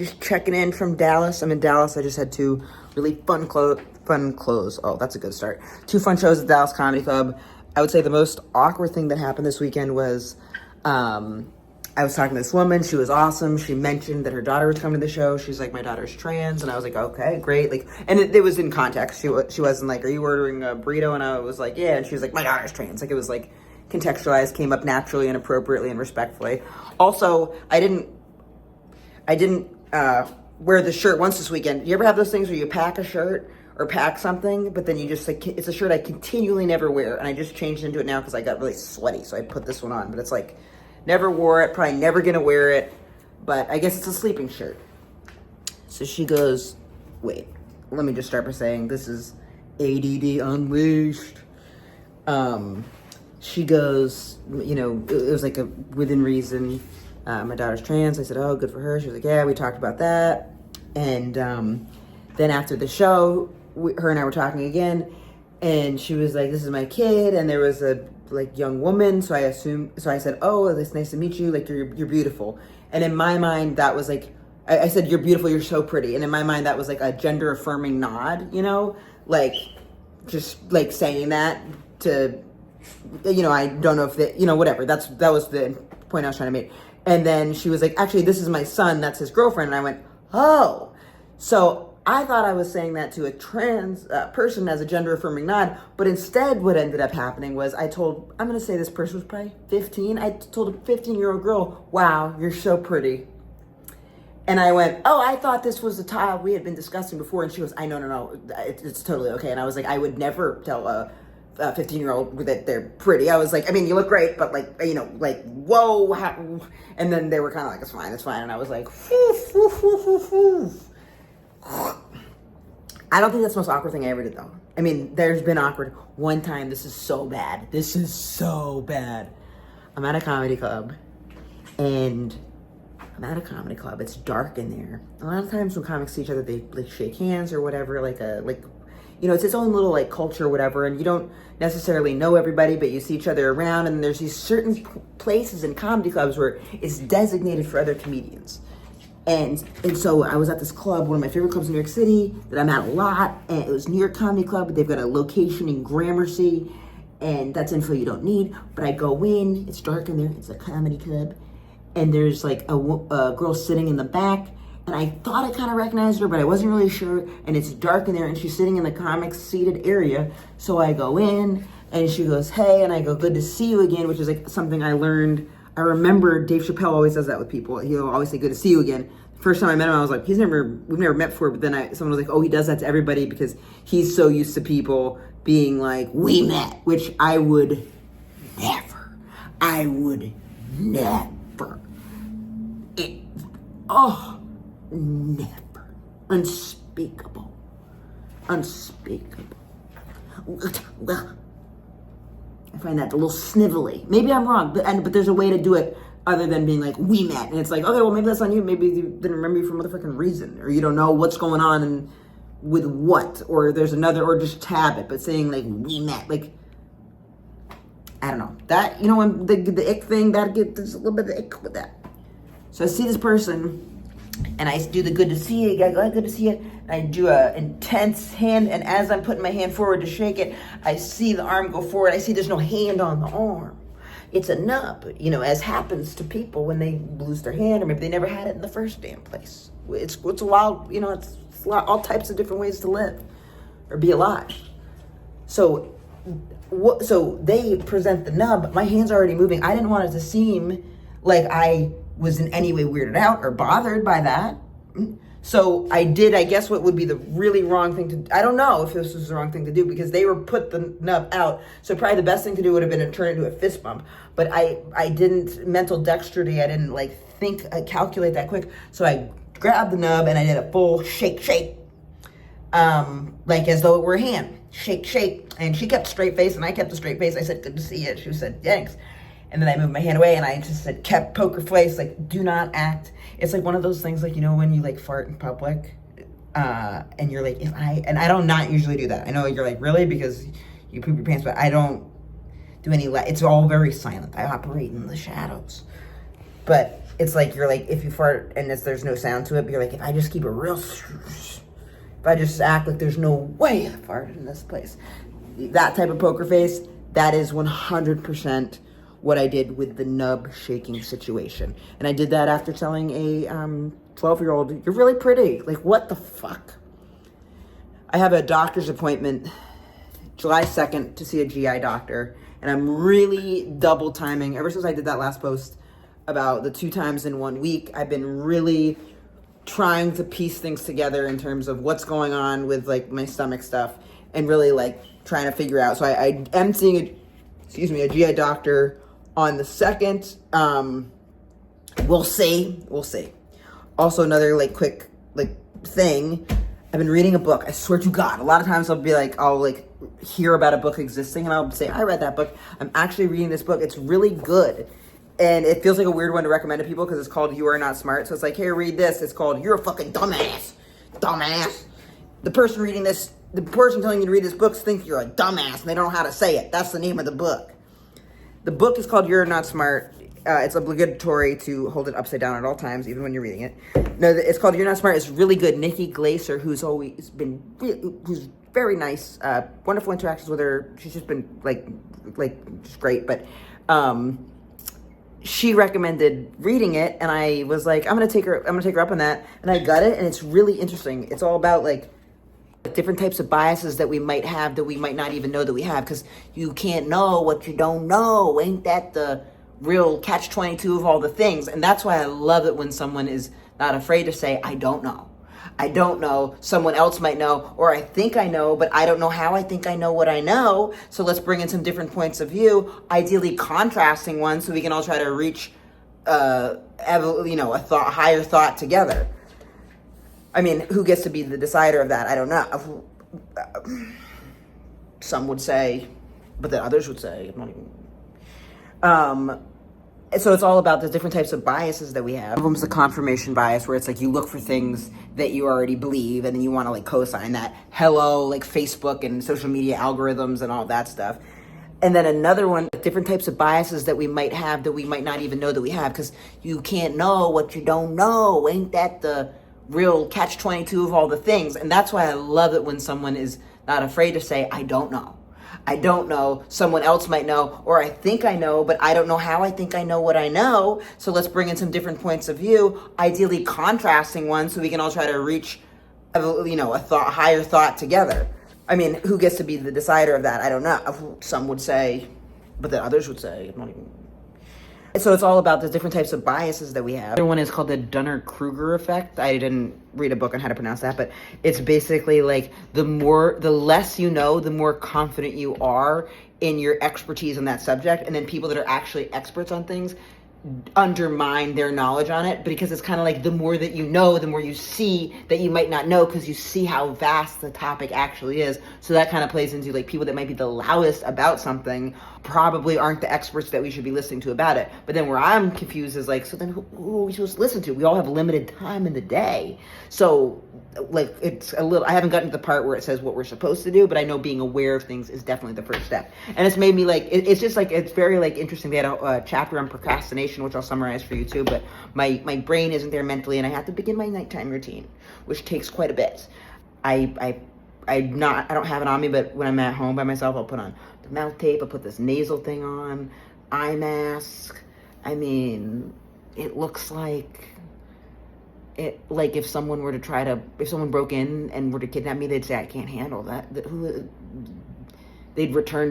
just checking in from Dallas. I'm in Dallas. I just had two really fun clothes. Oh, that's a good start. Two fun shows at Dallas Comedy Club. I would say the most awkward thing that happened this weekend was I was talking to this woman. She was awesome. She mentioned that her daughter was coming to the show. She's like, my daughter's trans. And I was like, okay, great. Like, and it was in context. She wasn't like, are you ordering a burrito? And I was like, yeah. And she was like, my daughter's trans. Like, it was like contextualized, came up naturally and appropriately and respectfully. Also, I didn't wear the shirt once this weekend. You ever have those things where you pack a shirt or pack something, but then you just like, it's a shirt I continually never wear. And I just changed into it now because I got really sweaty. So I put this one on, but it's like, never wore it, probably never gonna wear it, but I guess it's a sleeping shirt. So she goes, wait, let me just start by saying this is ADD Unleashed. She goes, you know, it was like a within reason, my daughter's trans. I said, oh, good for her. She was like, yeah, we talked about that. And then after the show, her and I were talking again, and she was like, this is my kid, and there was a like young woman, so I said, oh, it's nice to meet you, like you're beautiful. And in my mind that was like, I said, you're beautiful, you're so pretty, and in my mind that was like a gender affirming nod, you know, like just like saying that to, you know, I don't know if that, you know, whatever, that was the point I was trying to make. And then she was like, actually this is my son, that's his girlfriend. And I went, oh, so I thought I was saying that to a trans person as a gender affirming nod, but instead what ended up happening was I'm going to say this person was probably 15. I told a 15-year-old girl, wow, you're so pretty. And I went, oh, I thought this was a child we had been discussing before. And she goes, no, it's totally okay. And I was like, I would never tell a 15-year-old that they're pretty. I was like, I mean, you look great, but like, you know, like, whoa. And then they were kind of like, it's fine. And I was like, I don't think that's the most awkward thing I ever did, though. I mean, there's been awkward. One time, this is so bad. I'm at a comedy club, it's dark in there. A lot of times when comics see each other, they like shake hands or whatever, like you know, it's its own little like culture or whatever, and you don't necessarily know everybody, but you see each other around, and there's these certain places in comedy clubs where it's designated for other comedians. And so I was at this club, one of my favorite clubs in New York City, that I'm at a lot, and it was New York Comedy Club. They've got a location in Gramercy, and that's info you don't need. But I go in, it's dark in there, it's a comedy club, and there's like a girl sitting in the back, and I thought I kind of recognized her, but I wasn't really sure, and it's dark in there, and she's sitting in the comics seated area. So I go in, and she goes, hey, and I go, good to see you again, which is like something I learned. I remember Dave Chappelle always does that with people. He'll always say, good to see you again. First time I met him, I was like, we've never met before. But then someone was like, oh, he does that to everybody because he's so used to people being like, we met, which I would never. Never. Unspeakable. I find that a little snivelly. Maybe I'm wrong, but there's a way to do it other than being like, we met. And it's like, okay, well, maybe that's on you. Maybe you didn't remember you for a motherfucking reason. Or you don't know what's going on and with what. Or there's another, or just tab it. But saying like, we met. Like, I don't know. That, you know, when the ick thing, there's a little bit of ick with that. So I see this person, and I do the good to see you. I go, good to see you. And I do a intense hand, and as I'm putting my hand forward to shake it, I see the arm go forward. I see there's no hand on the arm. It's a nub, you know, as happens to people when they lose their hand, or maybe they never had it in the first damn place. It's a wild, you know, it's all types of different ways to live or be alive. So they present the nub. My hand's already moving. I didn't want it to seem like I was in any way weirded out or bothered by that. So I did, I guess, what would be the really wrong thing to do. I don't know if this was the wrong thing to do because they were put the nub out. So probably the best thing to do would have been to turn it into a fist bump. But I didn't, mental dexterity, I didn't like calculate that quick. So I grabbed the nub and I did a full shake. Like as though it were a hand. Shake. And she kept a straight face and I kept a straight face. I said, good to see you. She said, thanks. And then I moved my hand away and I just said, kept poker face, like, do not act. It's like one of those things, like, you know, when you like fart in public and you're like, and I don't not usually do that. I know you're like, really? Because you poop your pants, but I don't do any, it's all very silent. I operate in the shadows. But it's like you're like, if you fart and there's no sound to it, but you're like, if I just keep it real, if I just act like there's no way I farted in this place, that type of poker face, that is 100% what I did with the nub shaking situation. And I did that after telling a 12-year-old, you're really pretty. Like, what the fuck? I have a doctor's appointment July 2nd to see a GI doctor, and I'm really double timing. Ever since I did that last post about the 2 times in 1 week, I've been really trying to piece things together in terms of what's going on with like my stomach stuff, and really like trying to figure out. So I am seeing a GI doctor on the 2nd. We'll see. Also, another like quick like thing. I've been reading a book. I swear to God, a lot of times I'll hear about a book existing and I'll say, I read that book. I'm actually reading this book. It's really good. And it feels like a weird one to recommend to people because it's called You Are Not Smart. So it's like, hey, read this. It's called You're a Fucking Dumbass. Dumbass. The person telling you to read this book thinks you're a dumbass and they don't know how to say it. That's the name of the book. The book is called You're Not Smart. It's obligatory to hold it upside down at all times, even when you're reading it. No, it's called You're Not Smart. It's really good. Nikki Glaser, who's very nice, wonderful interactions with her. She's just been just great. But she recommended reading it, and I was like, I'm gonna take her up on that, and I got it, and it's really interesting. It's all about like different types of biases that we might have that we might not even know that we have, because you can't know what you don't know. Ain't that the real catch-22 of all the things? And that's why I love it when someone is not afraid to say, I don't know. I don't know. Someone else might know, or I think I know, but I don't know how I think I know what I know. So let's bring in some different points of view, ideally contrasting ones, so we can all try to reach, a higher thought together. I mean, who gets to be the decider of that? I don't know. Some would say, but then others would say, I'm not even. So it's all about the different types of biases that we have. One of them's the confirmation bias, where it's like you look for things that you already believe and then you want to like co-sign that. Hello, like Facebook and social media algorithms and all that stuff. And then another one, different types of biases that we might have that we might not even know that we have, because you can't know what you don't know. Ain't that the real catch-22 of all the things? And that's why I love it when someone is not afraid to say, I don't know. I don't know. Someone else might know, or I think I know, but I don't know how I think I know what I know. So let's bring in some different points of view, ideally contrasting ones, so we can all try to reach, higher thought together. I mean, who gets to be the decider of that? I don't know. Some would say, but then others would say, I'm not even. So it's all about the different types of biases that we have. The other one is called the Dunning-Kruger effect. I didn't read a book on how to pronounce that, but it's basically like the less you know, the more confident you are in your expertise on that subject. And then people that are actually experts on things undermine their knowledge on it, because it's kind of like the more that you know, the more you see that you might not know, because you see how vast the topic actually is. So that kind of plays into like people that might be the loudest about something probably aren't the experts that we should be listening to about it. But then where I'm confused is like, so then who are we supposed to listen to? We all have limited time in the day. So like it's a little, I haven't gotten to the part where it says what we're supposed to do, but I know being aware of things is definitely the first step. And it's made me like, it's just like, it's very like interesting. They had a chapter on procrastination, which I'll summarize for you too, but my brain isn't there mentally, and I have to begin my nighttime routine, which takes quite a bit. I don't have it on me, but when I'm at home by myself, I'll put on the mouth tape, I'll put this nasal thing on, eye mask. I mean, it looks like if someone broke in and were to kidnap me, they'd say, I can't handle that. They'd return